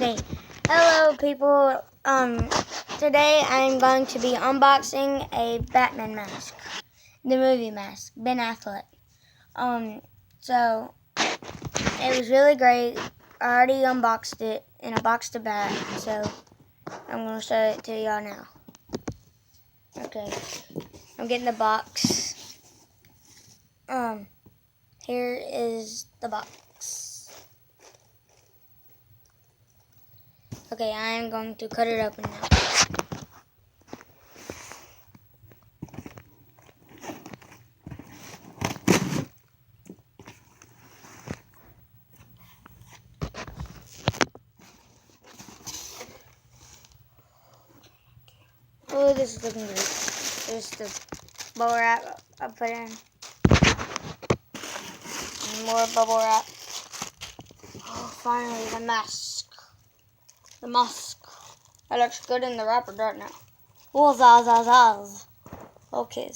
Okay, hello people. Today I'm going to be unboxing a Batman mask, the movie mask, Ben Affleck. So it was really great. I already unboxed it in a box to bag, so I'm gonna show it to y'all now. Okay, I'm getting the box. Here is the box. Okay, I'm going to cut it open now. Oh, this is looking great. There's the bubble wrap I put in. More bubble wrap. Oh, finally, the mask. The mask. That looks good in the wrapper, doesn't it? Oh, zaz. Okay.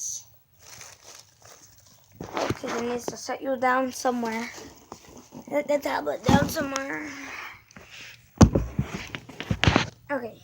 Okay, it needs to set you down somewhere. Set the tablet down somewhere. Okay.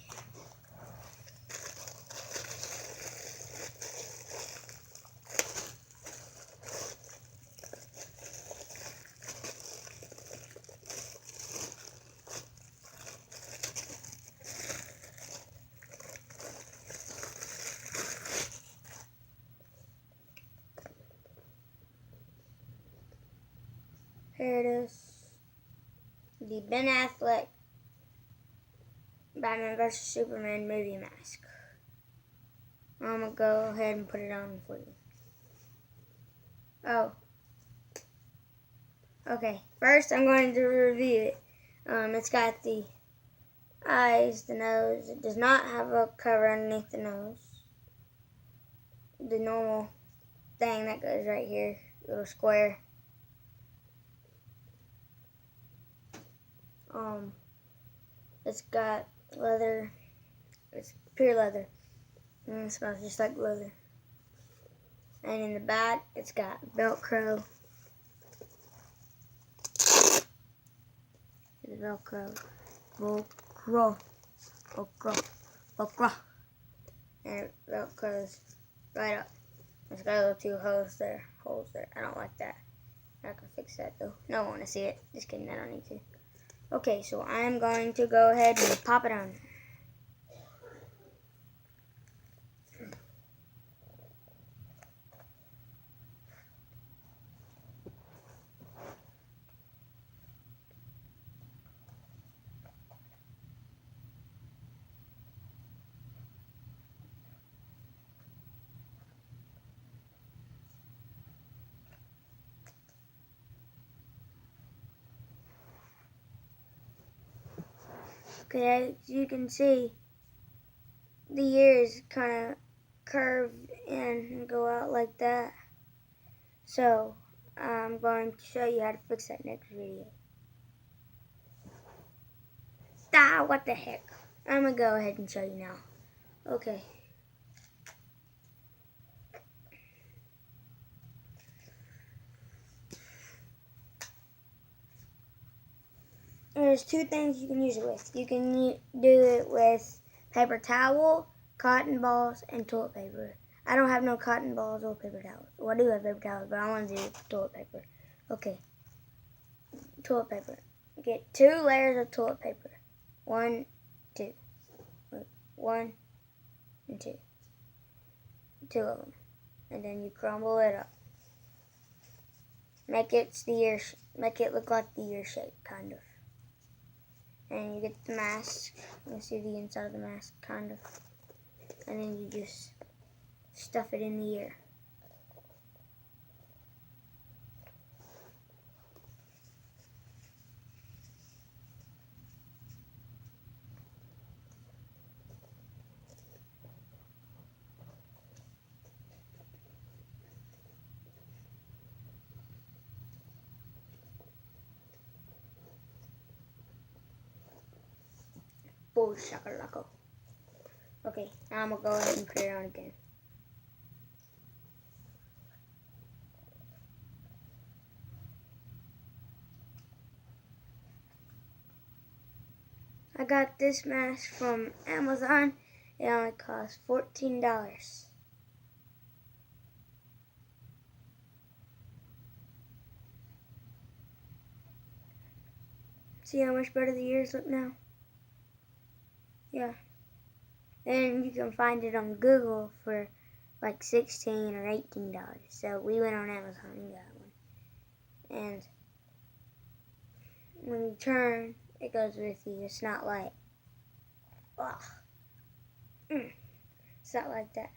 Here it is. The Ben Affleck Batman vs. Superman movie mask. I'm going to go ahead and put it on for you. Oh. Okay. First, I'm going to review it. It's got the eyes, the nose. It does not have a cover underneath the nose. The normal thing that goes right here, little square. It's got leather. It's pure leather. And it smells just like leather. And in the back, it's got Velcro. The Velcro. Velcro. And it Velcros right up. It's got little two holes there. I don't like that. I can fix that though. No, I want to see it. Just kidding, I don't need to. Okay, so I'm going to go ahead and pop it on. Okay, as you can see, the ears kind of curve in and go out like that. So, I'm going to show you how to fix that next video. What the heck? I'm going to go ahead and show you now. Okay. There's two things you can use it with. You can do it with paper towel, cotton balls, and toilet paper. I don't have no cotton balls or paper towels. Well, I do have paper towels, but I want to do it with toilet paper. Okay. Toilet paper. Get 2 layers of toilet paper. 1, 2. 1 and 2. 2 of them. And then you crumble it up. Make it look like the ear shape, kind of. And you get the mask. You see the inside of the mask, kind of. And then you just stuff it in the ear. Boom, shakalaka. Okay, now I'm going to go ahead and put it on again. I got this mask from Amazon. It only cost $14. See how much better the ears look now? Yeah. And you can find it on Google for like $16 or $18. So we went on Amazon and got one. And when you turn, it goes with you. It's not like, ugh. It's not like that.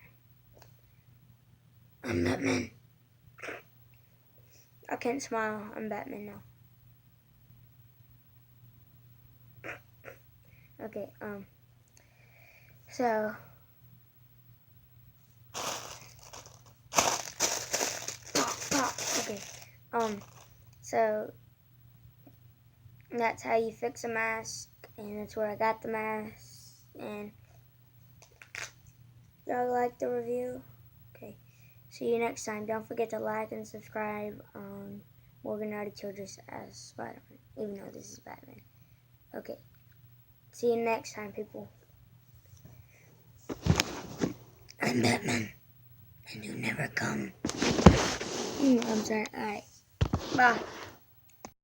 I'm Batman. I can't smile. I'm Batman now. Okay, so okay, so that's how you fix a mask, and that's where I got the mask, and y'all like the review? Okay, see you next time. Don't forget to like and subscribe on Morgan already killed us as Spider-Man, even though this is Batman. Okay, see you next time, people. I'm Batman, and you never come. I'm sorry. Alright, bye.